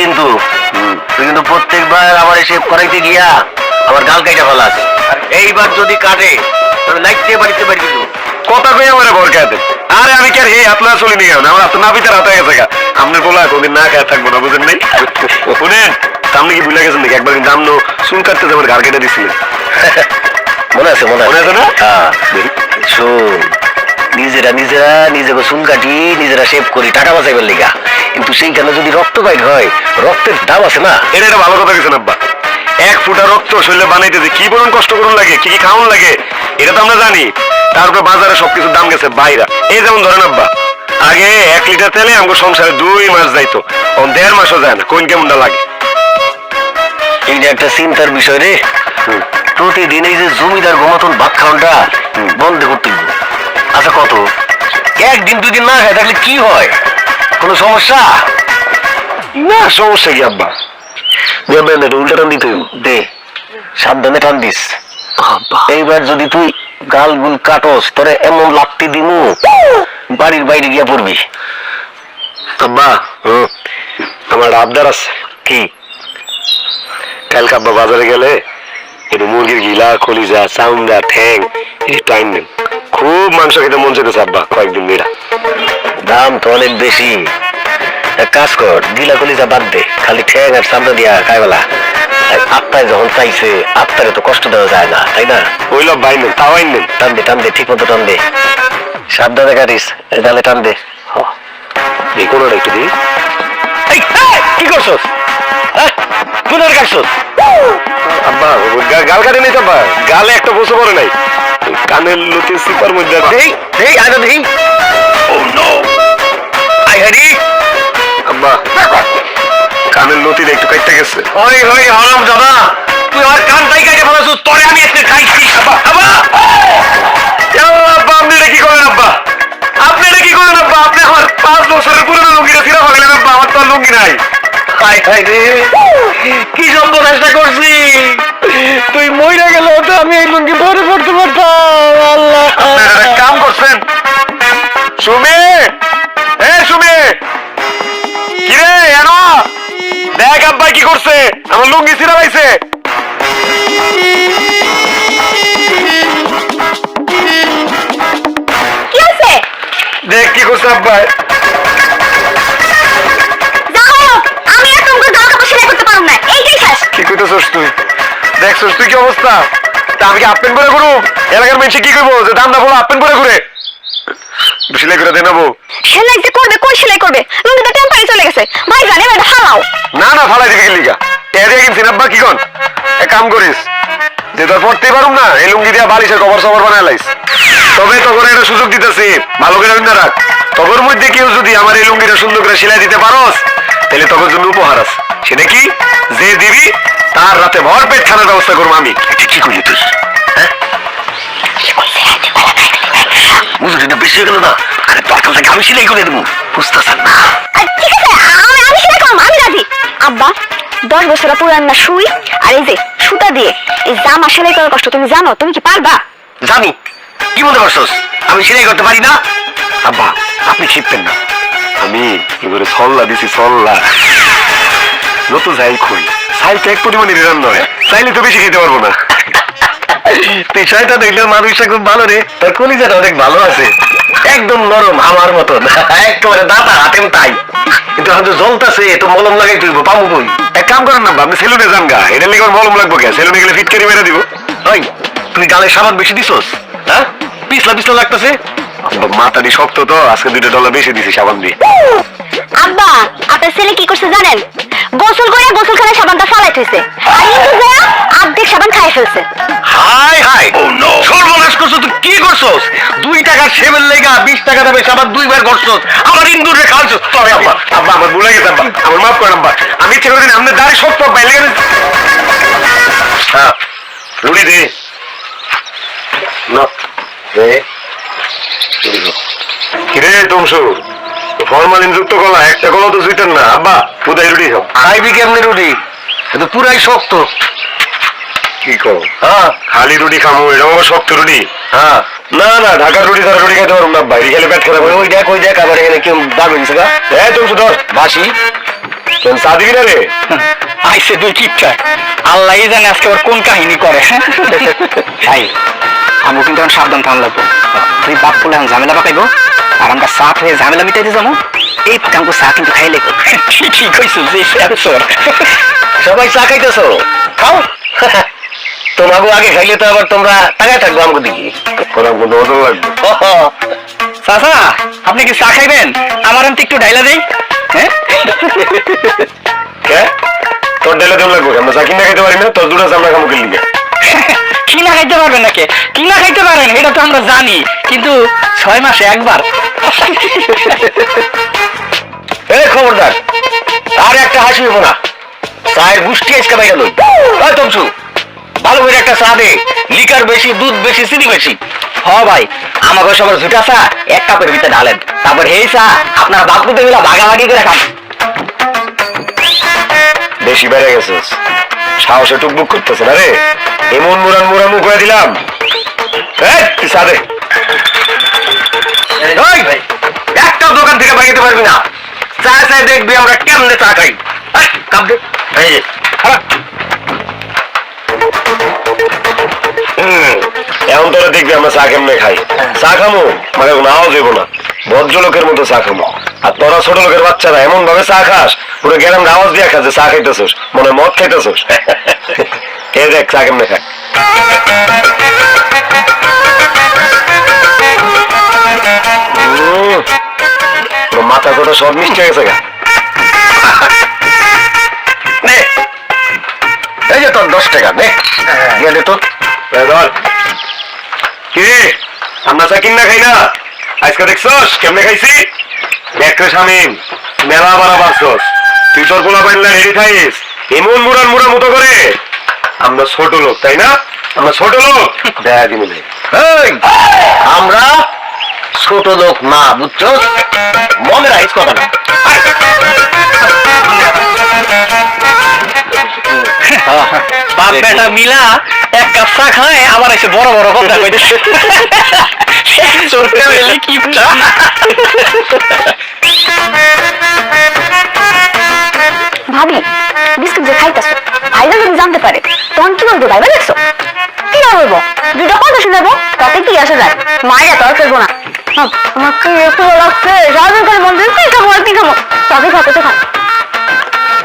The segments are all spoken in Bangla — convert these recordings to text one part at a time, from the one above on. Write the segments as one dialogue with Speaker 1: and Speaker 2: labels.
Speaker 1: কিন্তু তুই কিন্তু প্রত্যেকবার আমার শেভ করাইতে গিয়া আমার গাল কাইটা ফেলাস। এইবার যদি কাটে তবে লাইতে বাড়িতে বাড়ি কিন্তু
Speaker 2: কথা কই আমার বরকাতে। আরে আমি কি আর হে আপনারা চলে নিয়ে গেলাম, আমার আপনার নাবিতে রাত হয়ে গেছে। আপনার বলা কোনদিন না খায় থাকবো না, বুঝেন নাই? শুনেন, সামনে কি ভুলে গেছেন নাকি? একবার কিন্তু আমনো চুল কাটতে যাবার গাল কেটে দিছিলেন,
Speaker 1: মনে আছে? মনে আছে
Speaker 2: না?
Speaker 1: শোন, নিজেরা নিজেকে চুল কাটি, নিজেরা শেভ করি টাকা বাঁচাইবার লিগা, কিন্তু সেইখানে যদি রক্ত বাইর হয়, রক্তের দাম আছে না।
Speaker 2: এটা একটা ভালো কথা গেছেন আব্বা। এক ফুটা রক্ত শরীরে বানাইতে যে কি পরিমাণ কষ্ট করুন লাগে, কি কি খাওয়ান লাগে, এটা তো আমরা জানি। তারপরে বাজারে সবকিছুর দাম গেছে বাইরা। এই যেমন ধরেন আব্বা, আগে 1 লিটার তেলে আমার সংসারে 2 মাস যাইতো, 1.5 মাসও যায় না। কোন কেমনটা লাগে?
Speaker 1: এইটা একটা চিন্তার বিষয় রে। প্রতিদিন এই যে জমিদার মতন ভাত খাওয়াটা বন্ধ করতে হবে। আচ্ছা কত, একদিন 2 দিন না খায় থাকলে কি হয়? কোনো সমস্যা
Speaker 2: না, সমস্যা কি আব্বা?
Speaker 1: উল্টা টান দিতে দে, সাবধানে টান দিস। এইবার যদি তুই গাল গুল কাটস, তোরে এমন লাগতে দিমু বাড়ির বাইরে গিয়া পড়বি।
Speaker 2: আব্বা আমার আবদার আছে।
Speaker 1: কি?
Speaker 2: কালকে আব্বা বাজারে গেলে একটু মুরগির গিলা, কলিজা, চাউন্ডা, ঠ্যাং একটু আইন দেন। খুব মাংস খেতে মন চাইতেছে আব্বা কয়েকদিন মেয়েরা।
Speaker 1: দাম তো অনেক বেশি। এক কাজ কর, গিলা কলিজা বাদ দে, খালি ঠ্যাং আর চামড়া দিয়া খাইবেলা। আত্মায় যখন চাইছে, আত্মারে তো কষ্ট দেওয়া যায় না, তাই না?
Speaker 2: ওইলা বাইন দেন, তাও আইন দেন।
Speaker 1: টান দে ঠিক মতো টান দে, সাবধানে কাটিস। তাহলে টান দে।
Speaker 2: এই কোনোটা একটু দিই।
Speaker 1: কি করছস? কোনের কাটছস?
Speaker 2: আব্বা গাল কাটে নাই তো আব্বা, গালে একটা বসে পড়ে নাই, কানের লতি সিপার মধ্যে।
Speaker 1: এই আইনা দেখি। ও নো, আই হারি।
Speaker 2: আব্বা কানের লতিটা একটু কাটতে গেছে।
Speaker 1: ওই হারাম দাদা, তুই আমার কানটাই কাটে ফেলাছস, তোরে আমি আজকে খাইছি।
Speaker 2: আব্বা আপনি এটা কি করেন আব্বা? আপনি এটা কি করেন আব্বা? আপনি আমার 5 বছরের পুরনো লুঙ্গিটা ছিঁড়া ফেলেন আব্বা। আমার তো আর লুঙ্গি নাই।
Speaker 1: হায় হায় রে, কি সর্বনাশটা করছি। তুই মইরা গেল তো আমি এই লুঙ্গি পরে পড়তে পারতাম। আল্লাহ,
Speaker 2: আপনারা একটা কাম করছেন। সুমি, এ সুমি, কিরে এনো দেখ আব্বা কি করছে, আমার লুঙ্গি ছিঁড়া পাইছে।
Speaker 3: কি আছে?
Speaker 2: দেখ কি করছে আব্বা।
Speaker 3: যাও, আমি আর তোমাকে জামা কাপড় সেলাই করতে পারুম না। এইটাই শেষ।
Speaker 2: কি কইতেছস তুই? দেখছস তুই কি অবস্থা? তা আমি কি আপেন পরে ঘুরু? এলাকার মানুষ কি কইবো যে দামটা বলো আপেন পরে ঘুরে? সেলাই করে দেনাবো।
Speaker 3: সেলাই যে করবে, কই সেলাই করবে? লুঙ্গিটা টেম্পারে চলে গেছে। ভাই জানে এটা হালাও।
Speaker 2: না না ফালাই দিবি লিগা। এর আগে কিনছিস আব্বা কি কোন? এক কাম করিস, যে তোর পড়তে পারুম না, এই লুঙ্গি দিয়া বালিশের কভার সভার বানায় লাইস। তবে তোর একটা সুযোগ দিতেছি, ভালো করে না রাখ। তোর মধ্যে কেউ যদি আমার এই লুঙ্গিটা সুন্দর করে সেলাই দিতে পারোস, তাহলে তোর জন্য উপহার আছে। সেটা কি? যে দিবি তার রাতে ভরপেট খানার ব্যবস্থা করবো আমি।
Speaker 1: কি করলি তুই? হ্যাঁ, বুঝলি বেশি হয়ে গেল না? আরে দরকার থেকে আমি সেলাই করে দেবো, বুঝতেছেন না?
Speaker 3: ঠিক আছে, আমি সেলাই করব, আমি রাজি। আব্বা 10 বছর পুরান না সুই আর এই যে সুতা দিয়ে এই জামা সেলাই করার কষ্ট তুমি জানো? তুমি কি পারবা?
Speaker 1: জানি। কি মনে করছস আমি সেলাই করতে পারি না?
Speaker 2: আব্বা আপনি শিখতেন না, আমি এবারে ছল্লা দিছি ছল্লা। নতুন সাইল খুই, সাইলটা এক পরিমাণে রেরান নয়, চাইলে তো বেশি খেতে পারবো না।
Speaker 1: তুই ছয়টা দেখলে মানুষটা খুব ভালো রে, তোর কলিজাটা অনেক ভালো আছে, একদম নরম আমার মতন, একেবারে দাতা হাতেম তাই। কিন্তু হয়তো জ্বলতাছে, তো মলম লাগাই তুই পাবো কই?
Speaker 2: এক কাম করেন না, আপনি সেলুনে যান গা, এটা লেগে মলম লাগবো কে? সেলুনে গেলে ফিটকারি মেরে দিব।
Speaker 1: ওই তুই গালে সাবান বেশি দিছস? হ্যাঁ, পিছলা লাগতেছে।
Speaker 2: মাথাটি শক্ত তো, আজকে $2 বেশি দিছি সাবান দিয়ে।
Speaker 3: আব্বা আপনার ছেলে কি করছে জানেন? গোসল করে গোসলখানায় সাবানটা ফালাই থইছে, আর কিন্তু যা অর্ধেক সাবান খাই ফেলছে।
Speaker 1: হাই হাই, সর্বনাশ করছস তুই। কি করছস? 2 টাকার সেবের লেগা 20 টাকা দেবে সাবান 2 বার করছস, আবার ইন্দুরে খাওয়াছস।
Speaker 2: সরি আব্বা, আব্বা আমার ভুলে গেছে আব্বা, আমার মাফ করেন আব্বা। আমি ইচ্ছে করে আপনার দাঁড়ি শক্ত আব্বা, লেগে হ্যাঁ রুড়ি দে না দে। কিরে তমসু, ফরমালিন যুক্ত কলা, একটা কলা তো জুইতেন না আব্বা। কোথায় রুটি খাও?
Speaker 1: খাইবি কেমনে রুটি? এটা পুরাই শক্ত।
Speaker 2: কি করো?
Speaker 1: হ্যাঁ
Speaker 2: খালি রুটি খামো, এটা আমার শক্ত রুটি।
Speaker 1: হ্যাঁ,
Speaker 2: না না ঢাকার রুটি তারা রুটি খাইতে পারবো না, বাইরে খেলে পেট খারাপ।
Speaker 1: ওই দেখ আবার এখানে কেউ দাবি দিছে গা।
Speaker 2: হ্যাঁ তমসু ধর
Speaker 1: বাসি
Speaker 2: কেন চা দিবি না রে?
Speaker 4: আইসে দুই কিপটা, আল্লাহ জানে আজকে ওর কোন কাহিনী করে। ভাই আমি কিন্তু এখন সাবধান থাকা লাগবো। তুই বাপ বলে এখন ঝামেলা পাকাইবো, আর আমরা চা খেয়ে ঝামেলা মিটাইতে যাবো। এই আমাকে চা কিন্তু খাই লেগো। ঠিক কইছো যে
Speaker 1: সবাই চা খাইতেছো, খাও। তোমাকে আগে খাইলে তো আবার তোমরা টাকায় থাকবো আমাকে দিকে।
Speaker 2: ওরা কোনো ওজন লাগবে।
Speaker 4: চাচা আপনি কি চা খাইবেন? আমার আমি একটু ডাইলা দেই। হ্যাঁ
Speaker 2: কে? তোর ডেলে দেওয়া লাগবে, আমরা চা কিনা খাইতে পারি না, তোর দুটো চামড়া খামুকে লিগে।
Speaker 4: কিনা খাইতে পারবেন নাকি? কিনা খাইতে পারেন এটা তো আমরা জানি, কিন্তু 6 মাসে একবার।
Speaker 1: এই খবরদার, আর একটা হাসি হইব না। চায়ের গুষ্টি আজকে বাইরে লই। ওই তমসু, ভালো করে একটা চা দে। লিকার বেশি, দুধ বেশি, চিনি বেশি।
Speaker 4: হ ভাই, আমাকে সবার ঝুটা চা 1 কাপের ভিতরে ঢালেন, তারপর এই চা আপনার বাপুতে মিলা ভাগাভাগি করে খান।
Speaker 2: বেশি বেড়ে গেছিস, সাহসে টুকবুক করতেছে না রে। এমন মুরান মুরামু করে দিলাম। এই, তুই চা দে।
Speaker 1: ওই ভাই, একটা দোকান থেকে বাইতে পারবি না। চা চাই দেখবি আমরা কেমনে চা খাই। এই, কাপ দে। এই যে, খারাপ।
Speaker 2: এখন তোরা দেখবি আমরা চা কেমনে খাই। চা খামো মানে নাও যাবো না, ভদ্রলোকের মতো চা খামো। আর তোরা ছোট লোকের বাচ্চারা এমন ভাবে চা খাস, পুরো গ্রাম আওয়াজ দিয়ে খাস যে চা খাইতেছস, মনে মদ খাইতেছস। এ দেখ চা কেমনে খায়। মাথা কথা সব মিষ্টি হয়ে গেছে গা।
Speaker 1: নে, এই যে তোর 10 টাকা নে, দিয়ে দে তো।
Speaker 2: কি রে, আমরা চা কিনা খাই না? আজকে দেখছস কেমনে খাইছি? দেখরে শামিম, মেলা বাড়া বাড়ছস। তুই তোর গোলা পাইলা হেরি খাইস এমন মুরান মুরা মতো করে। আমরা ছোট লোক তাই না? আমরা ছোট লোক দেখা দিবি না।
Speaker 1: এই, আমরা ছোট লোক না, বুঝছো? মনে রাখিস কথা না।
Speaker 4: বাপ বেটা মিলা 1 কাপ চা খায়, আবার এসে বড় বড় কথা কইতেছে। চোরটা হইলে কিপটা।
Speaker 3: ভাবি বিস্কুট যে খাইতেছো, ভাইরা যদি জানতে পারে তখন কি বলবো? ভাইবা দেখছো কি না বলবো? দুটো কথা শুনেবো, তাতে কি আসে যায়? মায়েরা তো আর ফেলবো না। আমার কি একটু লাগছে, সারাদিন করে মন দিয়ে কি খাবো আর কি খাবো, তবে খাতে তো খাই।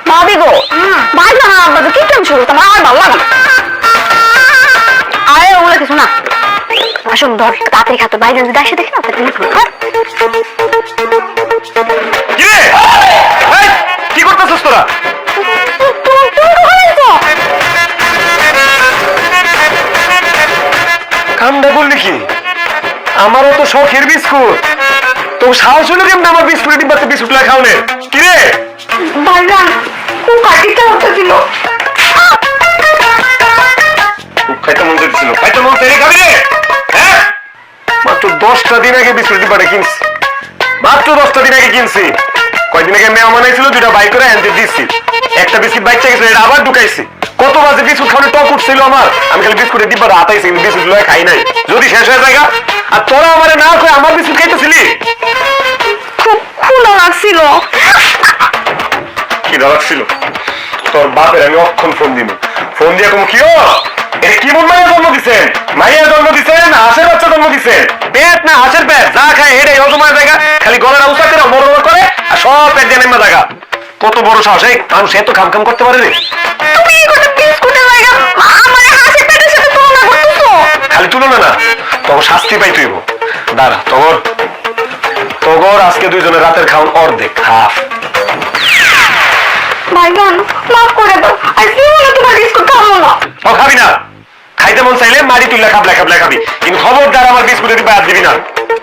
Speaker 3: ভাবি গো, ভাই না আব্বা কি কেমন শুরু, তোমার আর ভালো লাগে না। আরে ওগুলো কিছু না, আসুন ধর তাড়াতাড়ি খাতো, ভাই যদি আসে দেখে না তাড়াতাড়ি খাবো।
Speaker 2: কি রে? এই, কি করতেছস তোরা? কামটা করলি কি? আমারও তো শখের বিস্কুট, তো সাহস হলো কেমন আমার বিস্কুট ডিব্বাতে বিস্কুট লা খাওনে? কি রে?
Speaker 3: ভাইজান খুব কাটিটা উঠেছিল।
Speaker 2: খাইতে মন চাইছিল, খাইতে মন চাইলে খাবি রে? হ্যাঁ, মাত্র 10টা দিন আগে বিস্কুট ডিব্বাটা কিনছি, মাত্র 10টা দিন আগে কিনছি। কয়দিন আগে মেহমান আইছিল, 2টা বাই করে আনতে দিচ্ছি। একটা বিস্কুট বাইচা গেছিল, এটা আবার ঢুকাইছি। কত বাজে বিস্কুট খাওয়ার টক উঠছিল আমার, আমি খালি বিস্কুটের ডিব্বাটা হাতাইছি, কিন্তু বিস্কুট লয় খাই নাই। যদি শেষ হয়ে যায় আর তোরা আমারে না কই আমার বিস্কুট খাইতেছিলি।
Speaker 3: খুব খুলো লাগছিল।
Speaker 2: কি লাগছিল? তোর বাপের আমি অক্ষণ ফোন দিব, ফোন দিয়ে কম কি এটা কি মন মাইয়া জন্ম দিছেন? মাইয়া জন্ম দিছেন, হাঁসের বাচ্চা জন্ম দিছেন। পেট না হাঁসের পেট, যা খায় এটাই হজমার জায়গা, খালি গলার উঁচা করে বড় বড় করে আর সব পেট দিয়ে নেমা জায়গা। কত বড় সাহস, এই মানুষ এত খাম খাম করতে পারে রে?
Speaker 3: তুমি কি করে বিস্কুটের জায়গা আমার হাসির পেটের সাথে তুলনা করতেছো?
Speaker 2: খালি তুলনা না, তখন শাস্তি পাই তুইব। দাঁড়া, তগর তগর আজকে দুইজনের রাতের খাওন অর্ধেক, হাফ।
Speaker 3: ভাইজান মাফ করে দাও, আর কি বলে তোমার বিস্কুট খাবো না।
Speaker 2: ও খাবি না? খাইতে মন চাইলে মারি তুললা খাবলা খাবলা খাবি, কিন্তু খবরদার আমার বিস্কুটের ডিব্বা হাত দিবি না।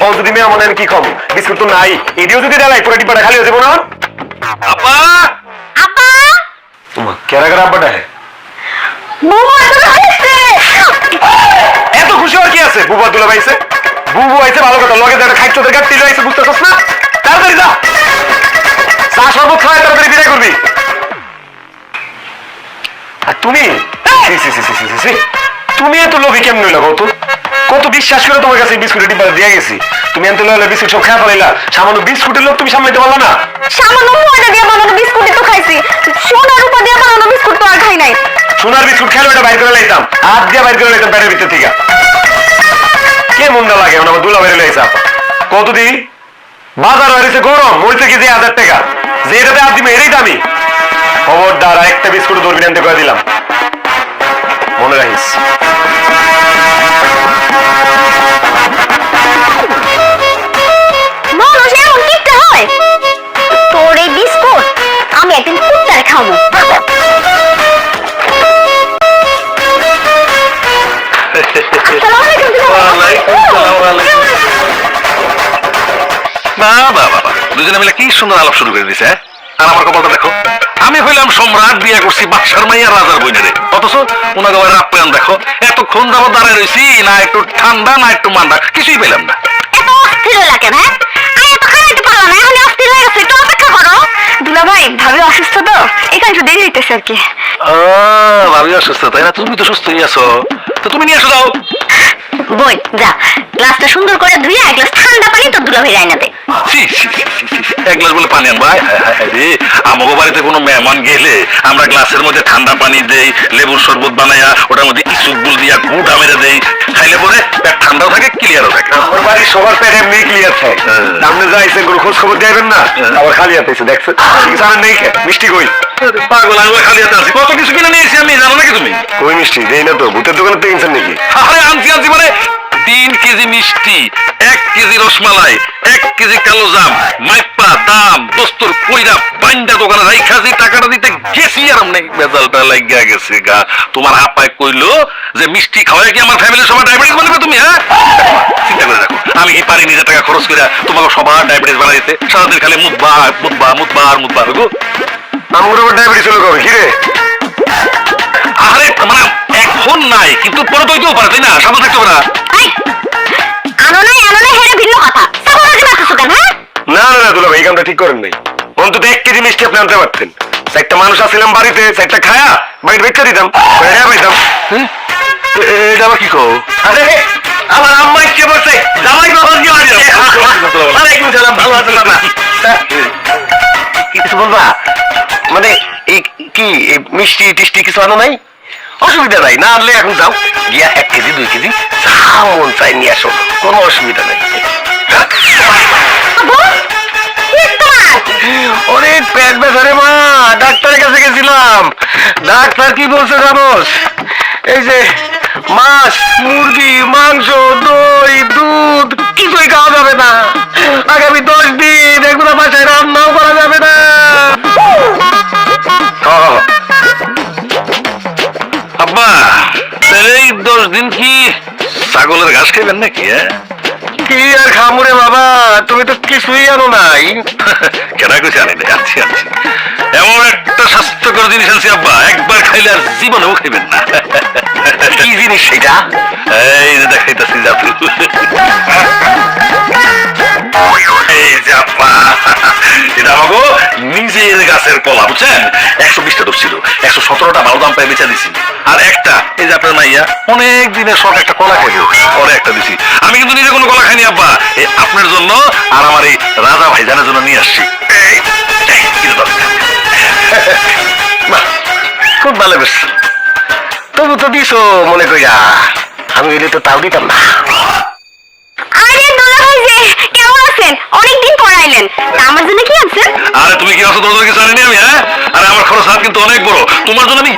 Speaker 2: ও যদি মেয়ে মনে কি খাবো, বিস্কুট তো নাই, এটিও যদি দেয় পুরো ডিব্বাটা খালি হয়ে যাবো না।
Speaker 1: আপা,
Speaker 3: আপা
Speaker 2: তোমার কেরা কেরা আব্বাটা হ্যাঁ,
Speaker 3: বুবু এত আইছে।
Speaker 2: এত খুশি হওয়ার কি আছে? বুবা দুলা পাইছে, বুবু আইছে ভালো কথা, লগে যারা খাইছো তোদের গাড়ি আইছে, বুঝতেছস না? তাড়াতাড়ি যা, চা শরবত খাওয়াই তাড়াতাড়ি বিদায় করবি। আর তুমি তুমি এত লোভী কেমন হইলা কত? কত বিশ্বাস করে তোমার কাছে বিস্কুটের ডিব্বা দিয়ে গেছি, তুমি আনতে লইলে বিস্কুট সব খেয়ে ফেলাইলা। সামান্য বিস্কুটের লোক তুমি সামলাইতে পারলা না।
Speaker 3: সামান্য ময়দা দিয়ে বানানো বিস্কুটই তো খাইছি, সোনা রূপা দিয়ে বানানো বিস্কুট তো আর খাই নাই।
Speaker 2: সোনার বিস্কুট খেলে ওটা বাইর করে লাইতাম, হাত দিয়ে বাইর করে লাইতাম পেটের ভিতর থেকে। কে মনটা লাগে আমার দুলা বাইরে লাইছে আপা। কতদিন বাজার হয়েছে গরম, মরিতে কেজি 1000 টাকা, যে এটাতে হাত দিবে এটাই দামি। খবরদার একটা বিস্কুট ধরবি আনতে করে দিলাম, মনে রাখিস।
Speaker 3: মানুষ এমন কিনতে হয়? তোর এই বিস্কুট আমি একদিন কুত্তারে খাবো।
Speaker 1: দুজনে মিলে কি সুন্দর আলাপ শুরু করে দিছে। আর আমার কপালটা দেখো, আমি হইলাম সম্রাট, বিয়ে করছি বাদশার মাইয়া রাজার বইনেরে, অথচ ওনাকে আপ্যায়ন দেখো। এতক্ষণ যাবত দাঁড়ায় রয়েছি, না একটু ঠান্ডা না একটু মান্ডা, কিছুই পেলাম না।
Speaker 3: এত অস্থির লাগে না, আমি এত খাইতে পারলাম না, এখন অস্থির হয়ে গেছে, একটু অপেক্ষা করো। দুলা ভাই ভাবি অসুস্থ তো, এখানে একটু দেরি হইতেছে আর কি।
Speaker 1: ভাবি অসুস্থ তাই না? তুমি তো সুস্থই আছো, তো তুমি নিয়ে আসো যাও।
Speaker 3: বোন যা, গ্লাসটা সুন্দর করে ধুইয়া এক গ্লাস ঠান্ডা পানি তো দুলা ভাই রাইনা দে।
Speaker 1: এক গ্লাস বলে পানি আনবো? আমাকে বাড়িতে কোনো মেহমান গেলে আমরা গ্লাসের মধ্যে ঠান্ডা পানি দেই, লেবুর শরবত বানাইয়া ওটার মধ্যে ইসুক গুল দিয়া গুড় মেরে দেই, খাইলে পরে পেট ঠান্ডাও থাকে, ক্লিয়ারও থাকে।
Speaker 2: আমার বাড়ির সবার পেট এমনি ক্লিয়ার থাকে। আপনি যাইছেন কোনো খোঁজ খবর দিবেন না, আবার খালি হাতে এসে দেখছেন জানেন নেই মিষ্টি কই?
Speaker 1: পাগল, আমি খালি হাতে আছি, কত কিছু কিনে নিয়েছি আমি, জানো নাকি তুমি?
Speaker 2: কই মিষ্টি দেই না তো, ভূতের দোকানে তো কিনছেন নাকি?
Speaker 1: আরে আনছি মানে 3 কেজি মিষ্টি, 1 কেজি রসমালাই, 1 কেজি কালো জাম, মাইপা দাম দোস্তর কইরা বাইন্দা দোকানে রাইখাছি, টাকাটা দিতে গেছি আর আমনে বেজালটা লাগিয়া গেছে গা। তোমার আপায় কইলো যে মিষ্টি খাওয়ায় কি আমার ফ্যামিলির সবার ডায়াবেটিস বানাবে তুমি? হ্যাঁ, চিন্তা করে দেখো, আমি কি পারি নিজের টাকা খরচ করে তোমাকে সবার ডায়াবেটিস বানাই দিতে? সারাদিন খালি মুদবা মুদবা মুদবা আর মুদবা গো।
Speaker 2: আমার আবার ডায়াবেটিস হলো কবে? কি রে?
Speaker 1: আরে মানে এখন নাই, কিন্তু পরে তো হইতেও পারে, তাই না? সামনে থাকতে পারে।
Speaker 3: আনো নাই হেরে ভিন্ন কথা, সাবো রাখে না কিছু কেন? হ্যাঁ
Speaker 2: না না না দুলা ভাই, এই কামটা ঠিক করেন নাই। অন্তত 1 কেজি মিষ্টি আপনি আনতে পারতেন। একটা মানুষ আসছিলাম বাড়িতে, একটা খায়া বাড়িতে বেচে দিতাম, পাইতাম।
Speaker 1: এটা আবার কি কো?
Speaker 2: আরে আমার আম্মা ইচ্ছে করছে জামাই বাবা দিয়ে বাড়ি যাবে। আলাইকুম সালাম, ভালো আছেন না? কিছু বলবা? মানে এই কি মিষ্টি টিষ্টি কিছু আনো নাই? অসুবিধা নাই, না আনলে এখন যাও গিয়া 1 কেজি 2 কেজি যা মন চাই নিয়ে আসো, কোনো অসুবিধা নাই। অনেক পেট ব্যথা রে মা, ডাক্তারের কাছে গেছিলাম। ডাক্তার কি বলছে জানোস? এই যে মাছ, মুরগি, মাংস, দই, দুধ কিছুই খাওয়া যাবে না, আগামী 10 দিন এগুলো বাসায় রান্নাও করা যাবে না।
Speaker 1: আব্বা এই 10 দিন কি ছাগলের ঘাস খাইবেন নাকি?
Speaker 2: কি আর খামুরে বাবা, তুমি তো কিছুই আনো নাই।
Speaker 1: কেন কিছু আনি নাই, আনছি এমন একটা স্বাস্থ্যকর জিনিস আনছি আব্বা, একবার খাইলে আর জীবনেও খাইবেন না।
Speaker 2: কি জিনিস সেটা?
Speaker 1: এই যে দেখাইতেছি জাদু। এই যে আব্বা, এটা আমাকে নিজের গাছের কলা, বুঝছেন? 120 টা ছিল, 117টা ভালো দাম পাই বেচা দিছি। আর একটা এই যে আপনার মাইয়া অনেক দিনের শখ একটা কলা খাইলো, পরে একটা দিছি। আমি কিন্তু নিজে কোনো কলা খাইনি আব্বা, আপনার জন্য আর আমার এই রাজা ভাইজানের জন্য নিয়ে আসছি।
Speaker 2: খুব ভালো করছি, তবু তো দিছো মনে কইরা, আমি এলে তো তাও দিতাম না।
Speaker 3: আরে দুলা ভাই যে কেমন আছেন? অনেকদিন পর আইলেন, তা আমার জন্য কি আনছেন?
Speaker 1: আরে তুমি কি আছো, তোর জন্য কিছু আনিনি আমি? হ্যাঁ, আরে আমার খরচ হাত কিন্তু অনেক বড়, তোমার জন্য আমি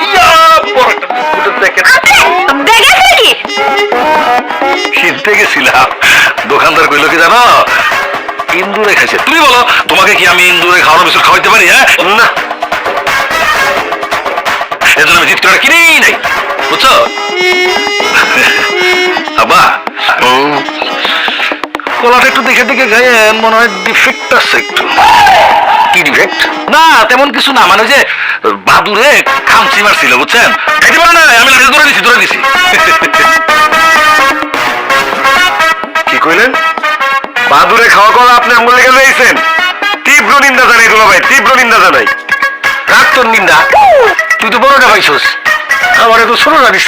Speaker 3: ব্যাগ আছে নাকি?
Speaker 1: কিনতে গেছিলাম, দোকানদার কইলো কি জানো, ইন্দুরে খাইছে। তুমি বলো, তোমাকে কি আমি ইন্দুরে খাওয়ানো বিস্কুট খাওয়াইতে পারি? হ্যাঁ না, এজন্য আমি চিৎকার কিনেই নাই, বুঝছো? আব্বা কলাটা একটু দেখে দেখে গায়েন, মনে হয় ডিফেক্ট আছে একটু।
Speaker 2: কি ডিফেক্ট?
Speaker 1: না তেমন কিছু না, মানে যে বাদুরে খামচি মারছিল, বুঝছেন? খাইতে পারে না, আমি লাঠি ধরে দিছি।
Speaker 2: কি কইলেন? বাদুরে খাওয়া কলা আপনি আমগুলো লেগে লইছেন? তীব্র নিন্দা জানাই দুলা ভাই, তীব্র নিন্দা জানাই। রাখ তোর নিন্দা, তুই তো বড়টা পাইছস, আমার তো ছোটটা দিস।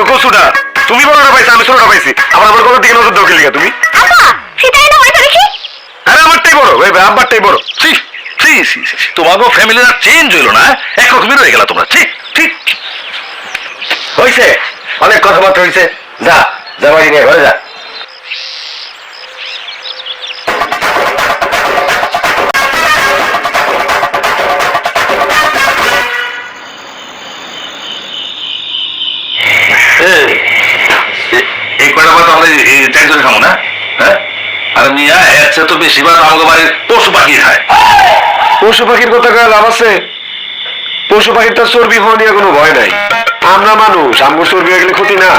Speaker 2: কচুটা তুমি বড়টা পাইছো আমি ছোটটা পাইছি আবার আমার গলার দিকে নজর দাও কি লিগা তুমি
Speaker 3: আপা সেটাই না হয়তো দেখি
Speaker 2: আরে আমারটাই বড় ওই আব্বারটাই বড়
Speaker 1: ছি ছি ছি ছি, ছি। তোমাকে ফ্যামিলি আর চেঞ্জ হইলো না একরকমই রয়ে গেল তোমরা ঠিক ঠিক হয়েছে অনেক কথাবার্তা হয়েছে যা যা বাড়ি নিয়ে ঘরে যা এই কয়টা বার তাহলে টেনশনে খাবো না হ্যাঁ আর মিয়া এর চেয়ে তো বেশিরভাগ আমাকে বাড়ির পশু পাখি খায়
Speaker 2: পশু পাখির কথা কয়ে লাভ আছে পশু পাখির তো চর্বি হওয়া নিয়ে কোনো ভয় নাই আমরা মানুষ আমগো চর্বি হয়ে গেলে ক্ষতি না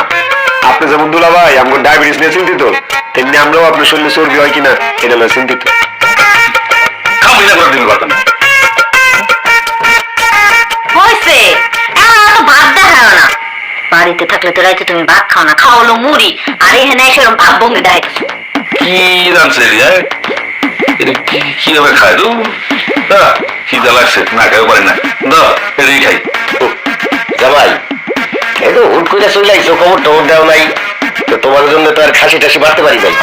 Speaker 2: আপনি যেমন দুলা ভাই আমগো ডায়াবেটিস নিয়ে চিন্তিত তেমনি আমরাও আপনার শরীরে চর্বি হয় কিনা এটা লয় চিন্তিত
Speaker 1: খাবি না করে দিবি কথা না
Speaker 3: হয়েছে এখন তো ভাত দেখাও না বাড়িতে থাকলে তো রাইতে তুমি ভাত খাও না খাও হলো মুড়ি আর এখানে এসে এরকম ভাব ভঙ্গি দেখাইতেছো
Speaker 1: কি রানছে এটা কিভাবে খায় তো খিদা লাগছে না খাইও পারি না এটাই খাই জামাই এই তো হুট করে চলে আইছো খবর টবর দেও নাই তো তোমার জন্য তো আর খাসি টাসি মারতে পারি নাই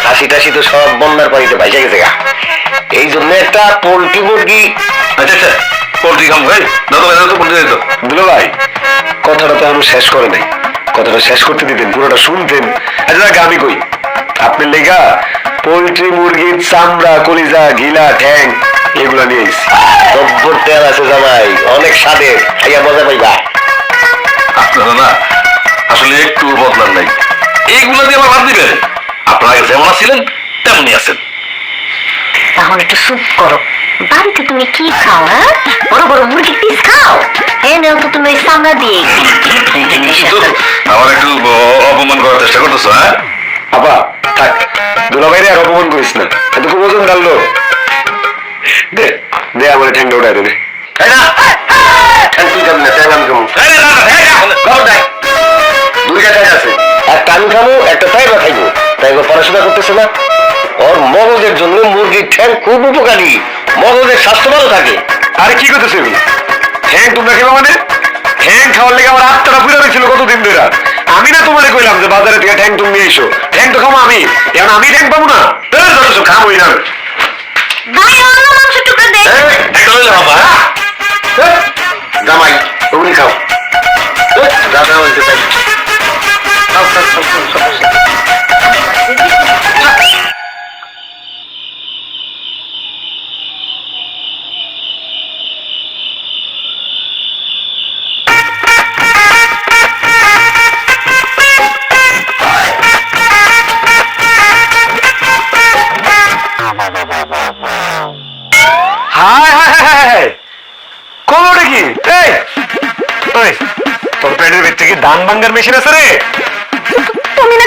Speaker 1: খাসি টাসি তো সব বন্যার পানিতে ভাইসা গেছে গা এই জন্য একটা পোল্ট্রি মুরগি আচ্ছা আচ্ছা পোল্ট্রি খাম ভাই দাদা তো পোল্ট্রি দিত
Speaker 2: দুলা ভাই কথাটা তো এখনো শেষ করে নাই কথাটা শেষ করতে দিতেন পুরোটা শুনতেন আচ্ছা আমি কই আপনার লেগা পোল্ট্রি মুরগির চামড়া কলিজা গিলা ঠ্যাং এগুলা নিয়ে এসছি
Speaker 1: জব্বর তেল আছে জামাই অনেক স্বাদের খাইয়া মজা পাইবা আপনারা না আসলে একটু বদলান নাই এইগুলো দিয়ে আমার বাদ দিবেন আপনারা যেমন আছিলেন তেমনি আছেন
Speaker 3: এখন একটু স্যুপ করো বাড়িতে তুমি কি খাও হ্যাঁ বড় বড় মুরগির পিস খাও হ্যাঁ নাও তো তুমি ওই চামড়া দিয়ে
Speaker 1: আমার একটু অপমান করার চেষ্টা করতেছো হ্যাঁ
Speaker 2: আপা থাক দুলা ভাইরে আর অপমান করিস না এত খুব ওজন ডাললো দে দে আমার ঠ্যাংটা উঠাই দেবে
Speaker 1: তাই না ঠ্যাং তুই যাবি না ঠ্যাং আমি খাবো দুইটা ঠ্যাং আছে একটা আমি খাবো একটা তাইবা খাইবো তাইবা পড়াশোনা করতেছে না ওর মগজের জন্য মুরগির ঠ্যাং খুব উপকারী মগজের স্বাস্থ্য ভালো থাকে
Speaker 2: আরে কি করতেছে এগুলো ঠ্যাং তোমরা খেবা মানে ঠ্যাং খাওয়ার লেগে আমার আত্মাটা পুরো হয়েছিল কতদিন ধরে আমি না তোমারে কইলাম যে বাজারে থেকে ঠ্যাং তুমি নিয়ে এসো ঠ্যাং তো খাবো আমি এখন আমি ঠ্যাং পাবো না খাবোই না
Speaker 3: ভাই অন্য মাংস টুকরো দে
Speaker 1: একটা লইলে বাবা জামাই ওগুলি খাও দাদা বলতে পারি খাও খাও খাও খাও
Speaker 2: হায় হায় হায় হায় কোনোটা কি এই ওই তোর পেটের ভিতরে কি ধান ভাঙ্গার মেশিন আছে রে
Speaker 3: তুমি না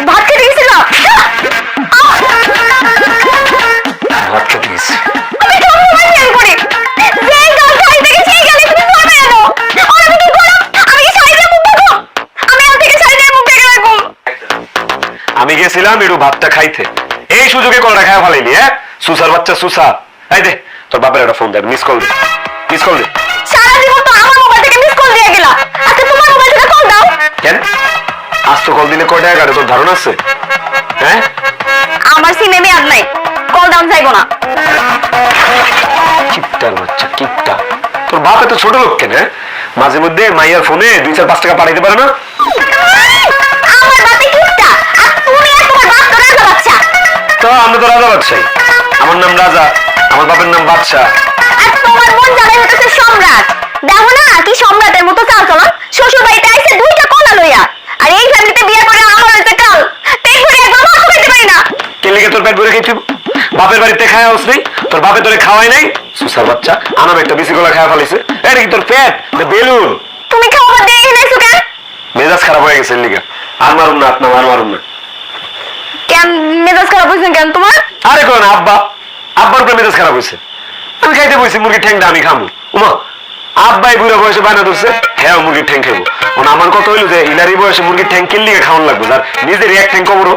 Speaker 3: ভাত খেতে গেছিলা
Speaker 2: ভাত খেতে গেছি
Speaker 3: আমি তো মোবাইল করি যেই গাল খাইতে গেছি এই গালে তুমি পড়বে এলো আর আমি কি করব আমি কি শাড়ি দিয়ে মুখ ঢাকবো আমি আর থেকে শাড়ি দিয়ে মুখ ঢেকে রাখবো
Speaker 2: আমি গেছিলাম একটু ভাতটা খাইতে এই সুযোগে কলটা খাওয়া ফেলাইলি হ্যাঁ সুসার বাচ্চা সুসা এই দে তোর বাপের একটা ফোন দে মিস কল দে মিস কল দে
Speaker 3: সারা জীবন তো আমার মোবাইল থেকে মিস কল দিয়ে গেলা আচ্ছা তোমার মোবাইল থেকে কল দাও
Speaker 2: কেন আজ তো কল দিলে কয় টাকা কাটে তোর ধারণা আছে হ্যাঁ
Speaker 3: আমার সিমে মেয়াদ নাই কল দাও যাইবো না
Speaker 2: কিপটার বাচ্চা কিপটা তোর বাপ এত ছোট লোক কেন মাঝে মধ্যে মাইয়ার ফোনে 2-4-5 টাকা পাঠাইতে পারে না
Speaker 3: আমার বাপে কিপটা আর তুমি আর তোমার বাপ তো রাজা বাচ্চা
Speaker 2: তো আমরা তো রাজা বাদশাহ আমার নাম রাজা আমার বাপের নাম বাদশাহ
Speaker 3: আর তোমার বোন জামাই হতেছে সম্রাট দেখো না কি সম্রাটের মতো চাল চলন শ্বশুর বাড়িতে আইছে 2টা কলা লইয়া আর এই ফ্যামিলিতে বিয়ে করে আমার হইছে কাল পেট ভরে একবার ভাত খাইতে পারি না
Speaker 2: কে লেগে তোর পেট ভরে খেয়েছিস বাপের বাড়িতে খাওয়া হস নেই তোর বাপে তোরে খাওয়াই নাই সুসার বাচ্চা আনাম একটা বেশি গলা খাওয়া ফেলাইছে এটা কি তোর পেট না বেলুন
Speaker 3: তুমি খাওয়া দিয়ে এনাইছো কেন
Speaker 2: মেজাজ খারাপ হয়ে গেছে লিগা আর মারুম না আপনা আর মারুম না
Speaker 3: কেন মেজাজ খারাপ হইছে কেন তোমার
Speaker 2: আরে কোন আব্বা আব্বার উপরে মেজাজ খারাপ হয়েছে আমি খাইতে বসি মুরগির ঠ্যাংটা আমি খামু উমা আব্বাই বুড়া বয়সে বায়না ধরছে হ্যাঁ মুরগির ঠ্যাং খাবো ওনা আমার কথা হইলো যে ইলারি বয়সে মুরগির ঠ্যাং কিনলে খাওয়ান লাগবে আর নিজের এক ঠ্যাং কবরো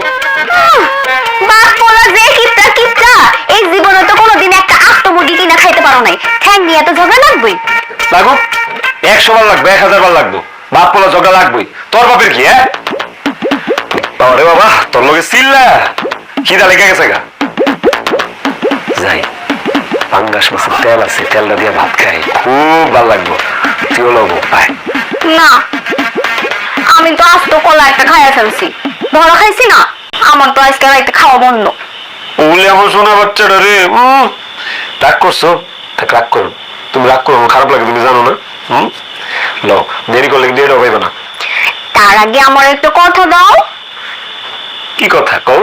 Speaker 3: বাপ বলা যে কিপটা কিপটা এই জীবনে তো কোনোদিন একটা আস্ত মুরগি কিনা খাইতে পারো নাই ঠ্যাং নিয়ে তো ঝগড়া লাগবেই
Speaker 2: লাগো 100 বার লাগবে 1000 বার লাগবে বাপ পোলা ঝগড়া লাগবেই তোর বাপের কি হ্যাঁ বাবারে বাবা তোর লগে চিল্লা খিদা লেগে গেছে গা যাই পাঙ্গাস মাছের তেল আছে তেলটা দিয়ে ভাত খাই খুব ভালো লাগবো তুইও লবো আয়
Speaker 3: না আমি তো আজ তো কলা একটা খাইয়া ফেলছি ধরা খাইছি না আমার তো আজকে রাইতে খাওয়া বন্ধ
Speaker 2: বলে আমার শোনা বাচ্চাটা রে রাগ করছো থাক রাগ করো তুমি রাগ করো আমার খারাপ লাগে তুমি জানো না লো দেরি করলে দেরি হবে না
Speaker 3: তার আগে আমার একটা কথা দাও
Speaker 2: কি কথা কও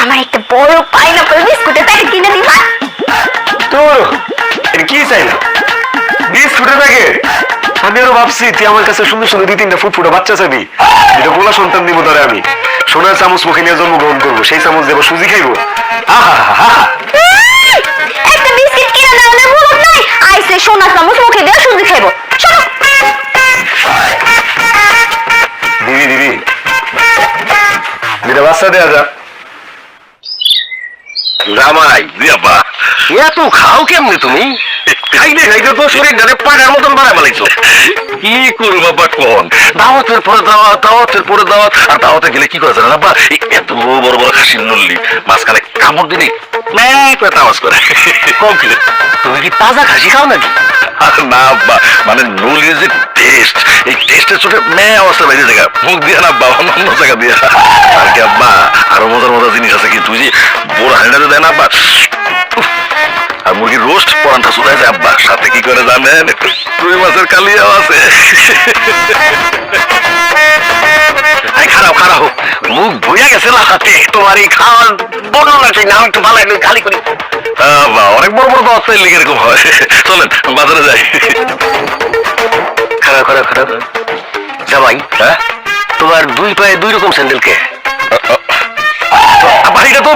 Speaker 3: আমার একটা বড় পাইনাপল বিস্কুটের প্যাকেট কিনে দিবা
Speaker 2: তোর এটা কি চাইলা বিস্কুটের প্যাকেট আমি আরো ভাবছি তুই আমার কাছে সুন্দর সুন্দর 2-3টা ফুটফুটা বাচ্চা চাবি এটা পোলা সন্তান দিব ধরে আমি সোনার চামচ মুখে নিয়ে জন্মগ্রহণ করবো সেই চামচ দেবো সুজি খাইবো
Speaker 3: একটা বিস্কিট কিনে না হলে ভুল নাই আইসে সোনা চামচ মুখে দিয়ে সুজি খাইবো চলো
Speaker 2: দিবি দিবি দুটা বাচ্চা দেয়া যা
Speaker 1: জামাই দিয়াবা এত খাও কেমনে তুমি খাইলে খাইতে তো শরীর ডানে পাড়ার মতন বাড়ায় ফেলাইছো কি করবো বাবা কোন দাওয়াতের পরে দাওয়াত দাওয়াতের পরে দাওয়াত আর দাওয়াতে গেলে কি করে জানেন আব্বা এত বড় বড় খাসির নল্লি মাঝখানে কামড় দিলে পেট আওয়াজ করে কম খেলে তুমি কি তাজা খাসি খাও নাকি না আব্বা মানে নলির যে টেস্ট এই টেস্টের চোখে অবস্থা বাইরে জায়গা মুখ দিয়ে না আব্বা অন্য জায়গা দিয়ে আর কি আব্বা আরো মজার মজার জিনিস আছে কি তুই যে বড় হাঁড়িটা দেয় না আব্বা আর মুরগির রোস্ট পরানটা চলে যায় আব্বা সাথে কি করে জানেন রুই মাছের কালিয়াও আছে খারাপ খারাপ মুখ ভুইয়া গেছে না হাতে তোমার এই খাওয়ার বর্ণনা চাই না একটু ভালো খালি করি অনেক বড় বড় দাওয়াত চাইলে এরকম হয় চলেন বাজারে যাই খারাপ খারাপ খারাপ জামাই হ্যাঁ তোমার দুই পায়ে দুই রকম স্যান্ডেল কে আব্বা এটা তো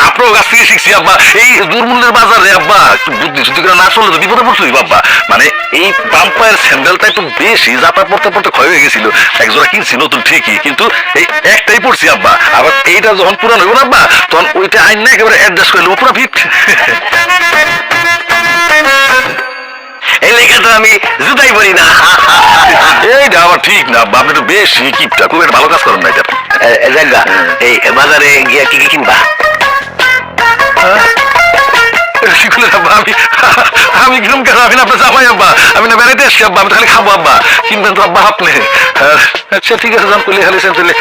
Speaker 1: আপনার কাছ থেকে শিখছি আব্বা এই দুর্মূল্যের বাজারে আব্বা বুদ্ধি শুদ্ধি করে না চললে তো বিপদে পড়ছোই বাব্বা মানে এই বাম পায়ের স্যান্ডেলটা একটু বেশি যাতায়াত পড়তে পড়তে ক্ষয় হয়ে গেছিল একজোড়া কিনছি নতুন ঠিকই কিন্তু এই একটাই পড়ছি আব্বা আবার এইটা যখন পুরান হইব না আব্বা তখন ওইটা আইন না একেবারে অ্যাডজাস্ট করে নেবো পুরো ফিট এই লেখা তো আমি জুতাই পরি না এইটা আবার ঠিক না আব্বা আপনি তো বেশি কিপটা খুব একটা ভালো কাজ করেন না এটা জায়গা এই বাজারে গিয়া কি কি কিনবা আমি কিরম কেন আমি না আপনার জামাই আব্বা আমি না বেড়াইতে আসছি আব্বা আমি খালি খাবো আব্বা কিনবেন তো আব্বা আপনি আচ্ছা ঠিক আছে যান করলে খালি তাহলে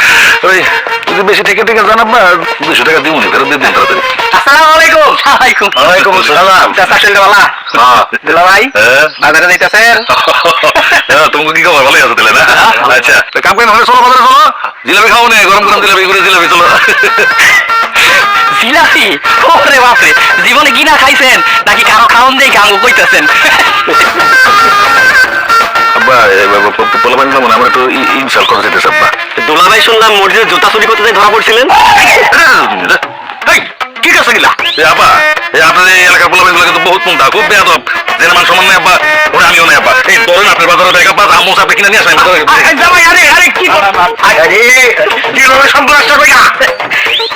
Speaker 1: ওই যদি বেশি থেকে থেকে জান আব্বা 200 টাকা দিব না ফেরত দিয়ে দিন তাড়াতাড়ি আসসালামু আলাইকুম ওয়ালাইকুম আসসালাম চাচা ছেলেওয়ালা হ্যাঁ দিলা ভাই বাজারে যাইতাছেন তুমি কি খবর ভালোই আছো তাহলে না আচ্ছা কাম করেন হলে চলো বাজারে চলো জিলাপি খাও না গরম গরম জিলাপি করে জিলাপি চলো
Speaker 4: জিলাপি ওরে বাপরে জীবনে কি না খাইছেন নাকি কারো খাওন দিয়ে গাঙ্গু কইতাছেন
Speaker 1: আব্বা পোলাপানি না আমার একটু ইনসাল্ট করা যেতেছে আব্বা
Speaker 4: দুলাভাই শুনলাম মসজিদে জুতা চুরি করতে ধরা পড়ছিলেন
Speaker 1: কি কাছে গিলা আব্বা আপনাদের এই এলাকার পোলাপানি গুলো কিন্তু বহুত মুন্ডা খুব বেয়াদব যেন মান সমান নেই আব্বা ওরা আমিও নেই আব্বা এই ধরেন আপনার বাজারে ব্যাগ আব্বা আমুস আপনি কিনে নিয়ে আসেন আরে কি আরে কি লোকের সন্ত্রাসটা কইয়া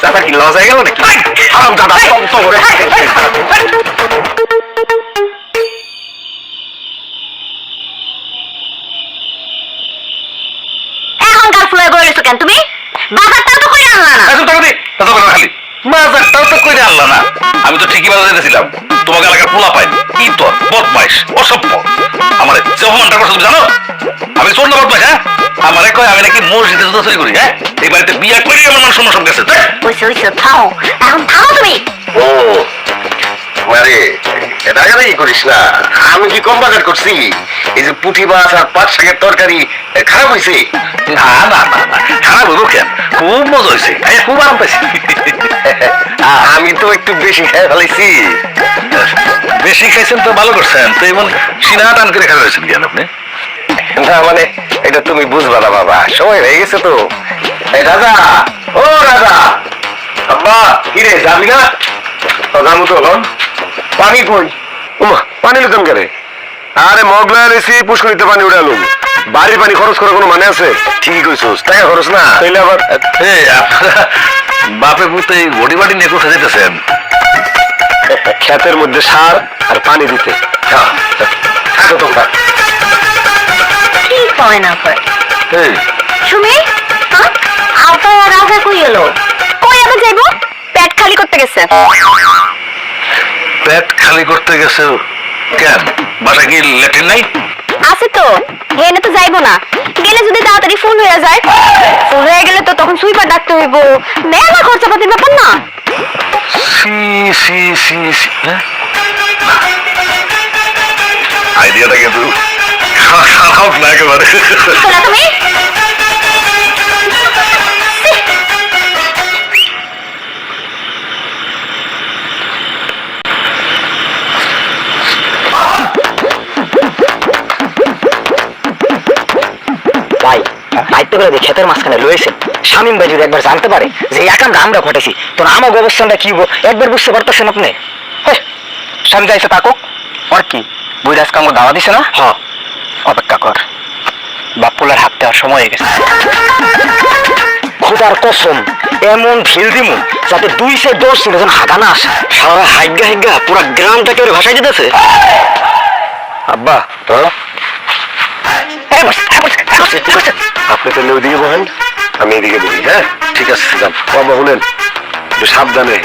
Speaker 2: দাদা কি লস হয়ে গেল নাকি
Speaker 1: আরাম দাদা তো করে
Speaker 3: এখনকার ফুলে গড়েছো কেন তুমি বাজারটাও তো করে আনলা না
Speaker 1: এত টাকা দি এত করে খালি বাজারটাও তো কইরা আনলা না আমি তো ঠিকই বাজারে যেতেছিলাম তোমাকে এলাকার পোলা পাই কি তোর বদমাইশ অসভ্য আমার যে অপমানটা করছো তুমি জানো আমি চোর না বদমাইশ হ্যাঁ আমারে কয় আমি নাকি মসজিদে জুতা চুরি করি হ্যাঁ এই বাড়িতে বিয়ে করে আমার মান সম্মান সব গেছে
Speaker 3: ওইসো থাও এখন থাও তুমি
Speaker 1: ও আরে এটা আগে কি করিস না আমি কি কম বাজার করছি এই যে পুঁটি মাছ আর পাট শাকের তরকারি খারাপ হয়েছে না না না না খারাপ হইব কেন খুব মজা হয়েছে খুব আরাম পাইছি আমি তো একটু বেশি খাই ফেলাইছি বেশি খাইছেন তো ভালো করছেন তো এমন সিনা টান করে খাওয়া হয়েছেন কেন আপনি না মানে এটা তুমি বুঝবা না বাবা সময় হয়ে গেছে তো এই রাজা ও রাজা আব্বা কি রে যাবি না যাবো তো পানি কই ওমা পানি লুকাম কে রে আরে মগলা রেসি পুষ্করিতে পানি উড়ালো বাড়ির পানি খরচ করার কোনো মানে আছে ঠিকই কইছস টাকা খরচ না তাইলে আবার বাপে পুতে বডি বাড়ি নিয়ে কোথায় যেতেছেন ক্ষেতের মধ্যে সার আর পানি দিতে থাকো তোমরা
Speaker 3: কি কয় না কয়
Speaker 1: এই
Speaker 3: সুমি হ্যাঁ আপনার রাজা কই গেল? কই আবার যাইবো? পেট খালি করতে গেছে।
Speaker 1: পেট খালি করতে গেছে কেন? বাসা কি ল্যাট্রিন নাই?
Speaker 3: আছে তো, হেনে তো যাইবো না। গেলে যদি তাড়াতাড়ি ফুল হয়ে যায়, ফুল হয়ে গেলে তো তখন সুইপার ডাকতে হইব। মেলা খরচাপাতির ব্যাপার না?
Speaker 1: সি সি সি সি আইডিয়াটা কিন্তু খারাপ না একেবারে।
Speaker 3: শোনা তুমি?
Speaker 4: ভাই দায়িত্ব করে দিয়ে ক্ষেতের মাঝখানে রয়েছে শামীম ভাই যদি একবার জানতে পারে যে এই একামটা আমরা ঘটেছি তখন আমার অবস্থানটা কি হবো একবার বুঝতে পারতেছেন আপনি? স্বামী যাইছে থাকুক, আর কি বুঝে আজকে আমাকে দাওয়া দিছে না? হ্যাঁ, অপেক্ষা কর, বাপুলার হাত দেওয়ার সময় হয়ে গেছে। খোদার কসম এমন ঢিল দিমু যাতে 2 সে 10 যেন হাগা না আসে। সারা হাইগা হাইগা পুরা গ্রামটাকে ওর ভাষায় দিতেছে।
Speaker 2: আব্বা আপনি তাহলে ওইদিকে বহেন, আমি এদিকে বলি। হ্যাঁ ঠিক আছে যান। বাবা শুনেন, একটু সাবধানে,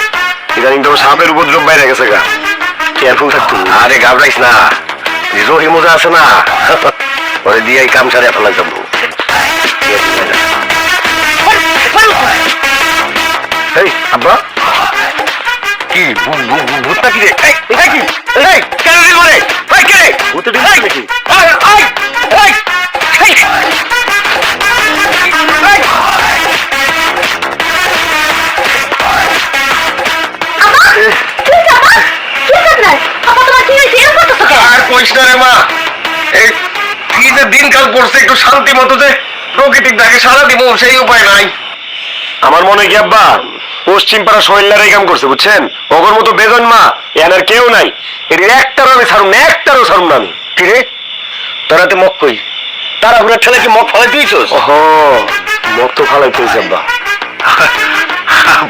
Speaker 2: ইদানিং তো সাপের উপদ্রব বাইরে গেছে গা, কেয়ারফুল থাকতো।
Speaker 1: আরে ঘাবড়াইস না, রহি মোজা আছে না, ওরে দিয়ে এই কাম সারে ফেলা যাবো।
Speaker 2: এই আব্বা
Speaker 1: কি ভূতটা কি রে? এই কি? এই কেন রে করে? এই কে রে?
Speaker 2: ভূতে ঢুকছে নাকি?
Speaker 1: এই এই এই আর কইস না রে মা, এই কি যে দিনকাল পড়ছে, একটু শান্তি মতো যে প্রকৃতির ডাকে সারা দিব সেই উপায় নাই।
Speaker 2: আমার মনে হয় কি আব্বা পশ্চিম পাড়া শৈলার এই কাম করছে, বুঝছেন? ওগর মতো বেজন মা এনার কেউ নাই। এর একটারও আমি ছাড়ুম না, একটারও ছাড়ুম না আমি।
Speaker 1: কি রে তোরা তো মক কই, তারা ঘুরে ঠেলে কি মক ফলাই দিয়েছস?
Speaker 2: ওহো, মগ তো ফালাই পেয়েছে আব্বা।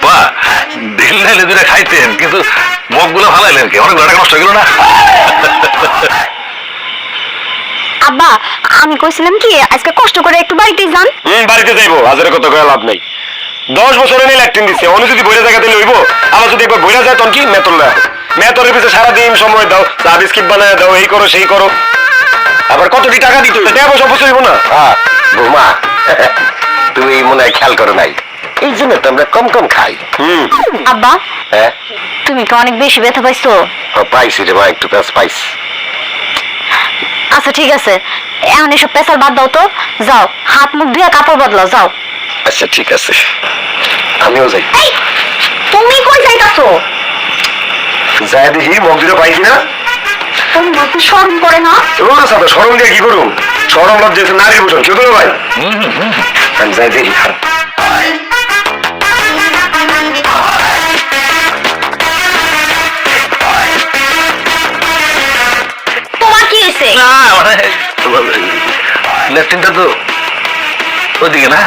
Speaker 1: বা দিল নাইলে দুটা খাইতেন, কিন্তু মগ গুলো ফালাইলেন কি? অনেক টাকা নষ্ট হয়ে গেল না?
Speaker 3: আব্বা আমি কইছিলাম কি আজকে কষ্ট করে একটু বাড়িতে যান।
Speaker 2: বাড়িতে যাইবো, হাজারের কথা কয়ে লাভ নাই। 10 বছরে নিয়ে ল্যাট্রিন দিচ্ছে, অন্য যদি বইরা জায়গাতে লইব, আবার যদি একবার বইরা যায় তখন কি মেতল না, মেতলের পিছনে সারাদিন সময় দাও, চা বিস্কিট বানায় দাও, এই করো সেই করো, আবার কতটি টাকা দিত, টাকা পয়সা অবশ্যই হইব না।
Speaker 1: বৌমা তুমি মনে হয় খেয়াল করো নাই, এই জন্য তো আমরা কম কম খাই।
Speaker 3: আব্বা
Speaker 1: হ্যাঁ
Speaker 3: তুমি তো অনেক বেশি ব্যথা পাইছো।
Speaker 1: পাইছি রে মা, একটু প্যাঁচ পাইছি।
Speaker 3: আচ্ছা ঠিক আছে, এখন এসব পেশাল বাদ দাও তো, যাও হাত মুখ ধুয়ে কাপড় বদলাও যাও।
Speaker 1: আচ্ছা ঠিক আছে, আমিও যাই।
Speaker 3: এই তুমি কই যাইতাছো?
Speaker 2: যায় দেখি মগ দুটো পাইছি না,
Speaker 3: তুমি মাথা শরম করে না?
Speaker 2: রোজ সাথে সরম দিয়ে কি করুম? সরম লজ্জা নারীর ভূষণ, কেউ তো ভাই। আমি যাই দেখি।
Speaker 3: তোমার কি হয়েছে?
Speaker 1: না মানে ল্যাট্রিনটা তো ওদিকে না।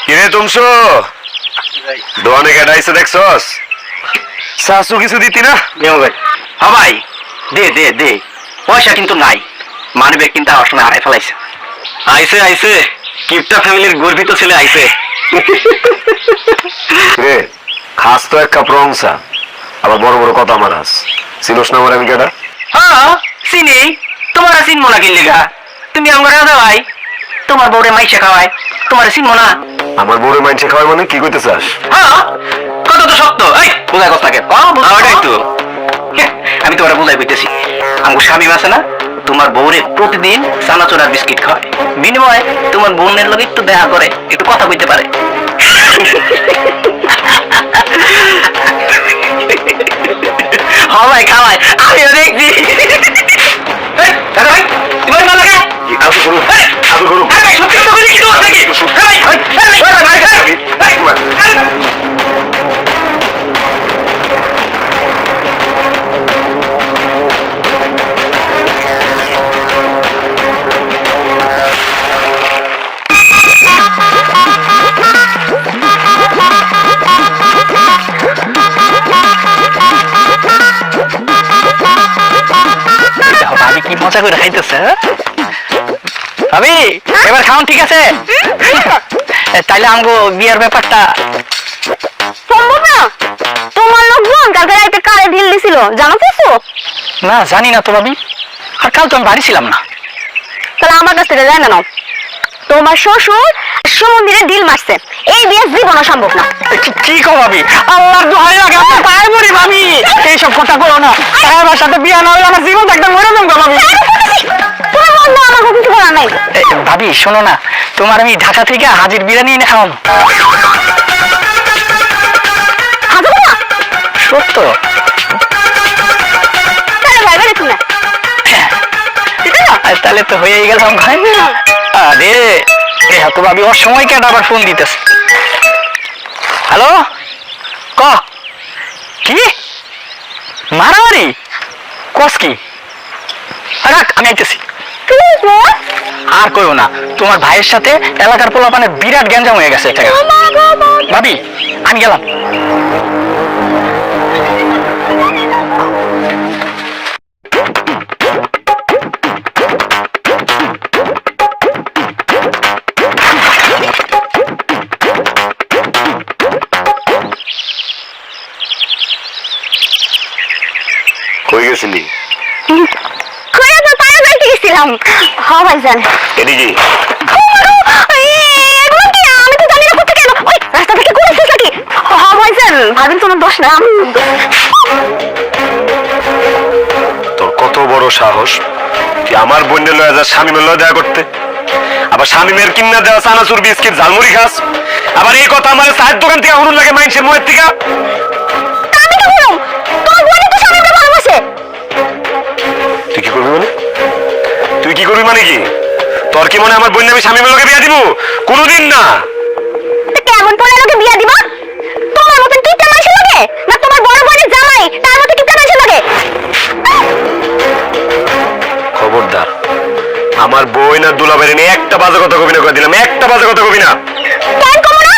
Speaker 2: কিরে তুমসো দোয়ানে কেটাইছে দেখছস? শাশু কিছু দিতি না?
Speaker 4: ভাই হ্যাঁ ভাই, দে দে দে, পয়সা কিন্তু নাই, মানবে কিন্তু আমার সময় হারাই ফেলাইছে।
Speaker 1: আইসে আইসে, কিপটা ফ্যামিলির গর্বিত ছেলে আইসে।
Speaker 2: রে খাস তো এক কাপ রংসা, আবার বড় বড় কথা আমার হাস। চিনোস না আমার আমি কেটা?
Speaker 4: হ্যাঁ চিনি, তোমার চিনবো না কিনলে গা? তুমি আমার রাজা ভাই, তোমার বউরে মাইসা খাওয়ায়, তোমার চিনবো না?
Speaker 2: আমার বউরে মাইনছে খাওয়াই মানে কি কইতে চাস?
Speaker 4: হ্যাঁ কত তো শক্ত, এই বোঝাই কথা কে? ওটাই তো আমি তোমার বোঝাই কইতেছি। আমার স্বামী আছে না, তোমার বউরে প্রতিদিন চানাচুরার বিস্কিট খাওয়ায়, বিনিময়ে তোমার বোনের লগে একটু দেখা করে, একটু কথা কইতে পারে। ভাই খাওয়ায়, আমিও দেখছি। ভাই তোমার ভালো লাগে?
Speaker 2: আদু করুন, আদু করুন।
Speaker 4: সত্যি কথা বলি কি তোমার নাকি? কি মজা করে খাইতেছে। ভাবি এবার খাওন ঠিক আছে? তাইলে আমগো বিয়ের ব্যাপারটা
Speaker 3: সম্ভব না। তোমার লোকজন কালকে রাতে কারে ঢিল দিছিল জানো কিছু?
Speaker 4: না জানি না তো ভাবি, আর কাল তো আমি বাড়ি ছিলাম না।
Speaker 3: তাহলে আমার কাছ থেকে যায় না নাও। তোমার শ্বশুর সমুদ্রে ঢিল মারছে, এই বিয়ে জীবনও সম্ভব না।
Speaker 4: কি কো ভাবি, আল্লাহর দোহাই লাগে আপনার পায়ে পড়ি ভাবি, এইসব কথা বলো না। আমার সাথে বিয়ে না হলে আমার জীবনটা একদম মরে যাবে ভাবি।
Speaker 3: তোমার মন না আমার কিছু বলার নাই।
Speaker 4: ভাবি শোনো না, তোমার আমি ঢাকা থেকে হাজির বিরিয়ানি এনে খাওয়ানো।
Speaker 3: হাজার না
Speaker 4: সত্য?
Speaker 3: তাহলে ভাই বেড়ে তুমি
Speaker 4: তাহলে তো হয়েই গেলাম ভাই। আরে এত ভাবি ওর সময় কেন আবার ফোন দিতেছে? হ্যালো ক কি মারামারি কস কি? রাখ আমি আইতেছি। আর করো না, তোমার ভাইয়ের সাথে এলাকার পোলাপানে বিরাট গ্যাঞ্জাম হয়ে গেছে। ভাবি আমি গেলাম।
Speaker 2: কই গেছিলি?
Speaker 3: কইয়া তো তারা যাইতে গেছিলাম। হ্যাঁ ভাইজান।
Speaker 2: এদিকে
Speaker 3: আমি তো জানি না কোথায় কেন ওই রাস্তা থেকে ঘুরেছিস নাকি? হ্যাঁ ভাইজান, ভাবিন তোমার দোষ না।
Speaker 2: তোর কত বড় সাহস, তুই আমার বোনের লয়ে যা স্বামীমের লয়ে দেখা করতে, আবার স্বামীমের কিন্না দেওয়া চানাচুর বিস্কিট ঝালমুড়ি খাস, আবার এই কথা আমার চায়ের দোকান থেকে হুড়ুন লাগে মাইনসের মুখের থেকে।
Speaker 3: আমি তো বললাম তোমার বোন তো স্বামীকে ভালোবাসে।
Speaker 2: তুই কি করবি মানে? তুই কি করবি মানে কি? তোর কি মনে হয় আমার বোন আমি স্বামীমের লগে বিয়া দিব? কোনোদিন না।
Speaker 3: কেমন পরে লোকে বিয়া দিবা? তোমার মতন কিপটা মানুষের লাগে না তোমার বড় বোনের জামাই তার মতো কিপটা মানুষের লাগে?
Speaker 2: খবরদার, আমার বোন আর দুলাভাইয়ের নিয়ে একটা বাজে কথা কবি না, করে দিলাম একটা বাজে কথা কবি না।
Speaker 3: কেন কমো না?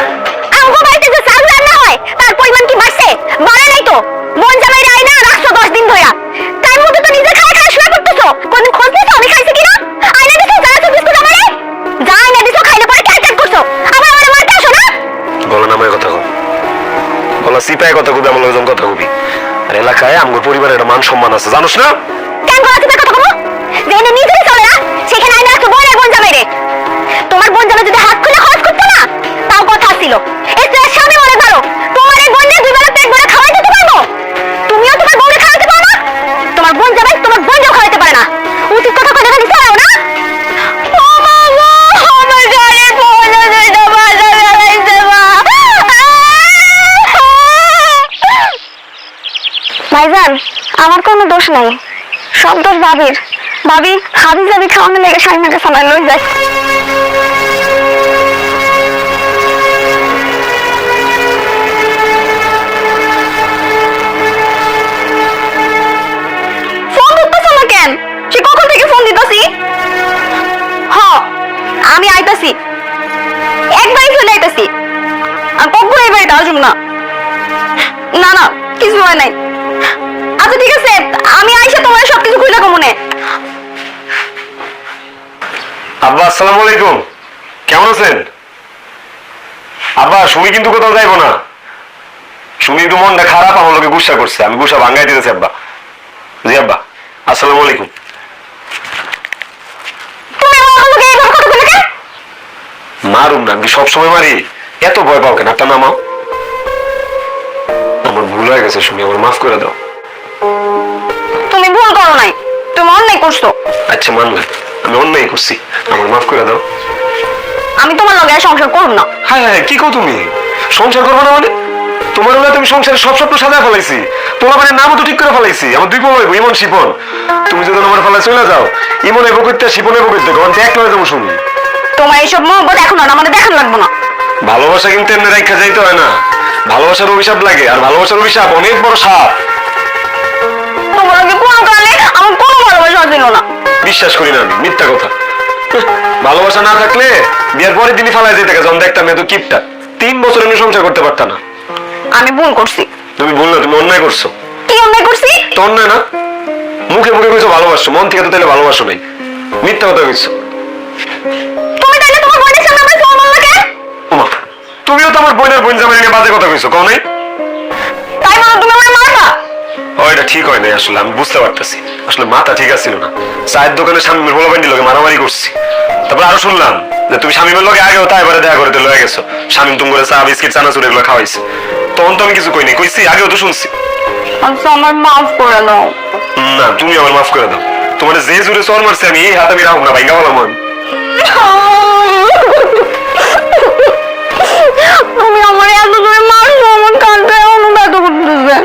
Speaker 3: আমগো বাড়িতে যে চাল রান্না হয় তার পরিমাণ কি বাড়ছে? বাড়ে নাই তো। বোন জামাই রাই না রাখছো 10 দিন ধরে। টাইম মতো তো নিজে খায় খায় শুয়ে পড়তেছো। কোনদিন খোঁজ নিছো আমি খাইছি কিনা? আইনা দিছো জানাছো বিস্কুট আমারে? যা আইনা দিছো খাইলে পরে ক্যাট করছো। আবার আমারে মারতে আসো না?
Speaker 2: গলা নামায় কথা কবি, গলা সিপায় কথা কবি, আমার লোকজন কথা কবি। আর এলাকায় আমার পরিবারের একটা মান সম্মান আছে, জানোস না?
Speaker 3: কেন গলা চিপে কথা বলো? যেখানে নিজেই চলে না সেখানে আইনা রাখছো বোন আর বোন জামাই রে। তোমার বোন জামাই যদি হাত খুলে খরচ করতো না তাও কথা ছিল। এই তো স্বামী মনে করো তোমার এই বোনকে দুই বেলা পেট ভরে খাওয়াই দিতে পারবো? তুমিও তোমার বোনকে খাওয়াতে পারো না? তোমার বোন জামাই তোমার বোনকেও খাওয়াতে পারে না। উচিত কথা কই দেখানি চাও না? ও বাবা আমার জানে বোন দুইটা বাজা বেলাইছে মা। ভাইজান আমার কোনো দোষ নাই, সব দোষ ভাবির। ভাবি হাবি যাবি খাওয়ানো লেগে স্বামীকে সামাল লই যায়। ফোন দিতেছ না কেন? সে কখন থেকে ফোন দিতেছি? হ আমি আইতাছি, একবারই চলে আইতাছি। আর কখন এই বাড়িতে আসুন না। না না কিছু হয় নাই। আচ্ছা ঠিক আছে, আমি আইসা তোমার সবকিছু খুলে কমনে।
Speaker 2: আব্বা আসসালামু আলাইকুম, কেমন আছেন? আব্বা সুমি কিন্তু কোথাও যাইবো না। সুমি একটু মনটা খারাপ, আমার লোকে গুসা করছে, আমি গুসা ভাঙ্গাই দিতেছি আব্বা। জি আব্বা আসসালামু আলাইকুম।
Speaker 3: তুমি আমার লোকে এই কথা কইলে কেন?
Speaker 2: মারুম না, আমি সবসময় মারি, এত ভয় পাও কেন? একটা নামাও। আমার ভুল হয়ে গেছে সুমি, আমার মাফ করে দাও।
Speaker 3: তুমি ভুল করো নাই, তুমি অন্যায় করছো।
Speaker 2: আচ্ছা মানলাম, আমি অন্যায় করছি, আমার মাফ করে দাও।
Speaker 3: আমি তোমার লগে আর সংসার করব না।
Speaker 2: হ্যাঁ হ্যাঁ কি কও তুমি? সংসার করবো না মানে? তোমার হলে তুমি সংসারের সব স্বপ্ন সাজা ফেলাইছি, তোমার মানে নামও তো ঠিক করে ফেলাইছি। আমার দুই বউ হইব, ইমন শিপন। তুমি যদি আমার ফেলায় চলে যাও, ইমন এবো করতে শিপন এবো করতে, কারণ এক লয়ে যাবো শুনি।
Speaker 3: তোমার এইসব মহব্বত এখন আর আমাদের দেখান লাগবে না।
Speaker 2: ভালোবাসা কিন্তু এমনি রেখা যাইতে হয় না, ভালোবাসার অভিশাপ লাগে, আর ভালোবাসার অভিশাপ অনেক বড় সাপ।
Speaker 3: তোমার লগে কোন কারণে আমার কোনো ভালোবাসা ছিল না।
Speaker 2: বিশ্বাস করি না আমি, মিথ্যা কথা। ভালোবাসা না থাকলে বিয়ের পরের দিনই ফালাই যেতে গেছে, দেখতা মেয়ে তো কিপটা 3 বছর এমনি সংসার করতে পারতা না।
Speaker 3: আমি ভুল করছি।
Speaker 2: তুমি ভুল না, তুমি অন্যায় করছো।
Speaker 3: কি অন্যায় করছি?
Speaker 2: তো অন্যায় না, মুখে মুখে কইছো ভালোবাসছো, মন থেকে তো তাহলে ভালোবাসো নাই, মিথ্যা কথা কইছো।
Speaker 3: তুমি তাইলে তোমার বোনের সামনে আমার ফোন মারলা কেন?
Speaker 2: ওমা, তুমিও তো আমার বোনের বোন জামাই নিয়ে বাজে কথা কইছো, কও নাই?
Speaker 3: তাই মানে তুমি আমার মারবা?
Speaker 2: ও এটা ঠিক হয় নাই, আসলে আমি বুঝতে পারতেছি, আসলে মাথা ঠিক আছিল না। চায়ের দোকানে স্বামীর বলবান্ডির লোকে মারামারি করছি। তারপর আরো শুনলাম যে তুমি স্বামীর লোকে আগেও তাই এবারে দেখা করতে লয়ে গেছো, স্বামী তুমি করে চা বিস্কিট চানাচুর এগুলো খাওয়াইছে। তখন তো আমি কিছু কইনি, কইছি আগেও তো শুনছি।
Speaker 3: আচ্ছা আমার মাফ করে দাও।
Speaker 2: না তুমি আমার মাফ করে দাও, তোমার যে জুড়ে চর মারছে আমি এই হাত আমি রাখব না, ভাইঙ্গা বললাম আমি।
Speaker 3: তুমি আমার এত করে মারছো, আমার কানটা এখনো ব্যথা করতেছে।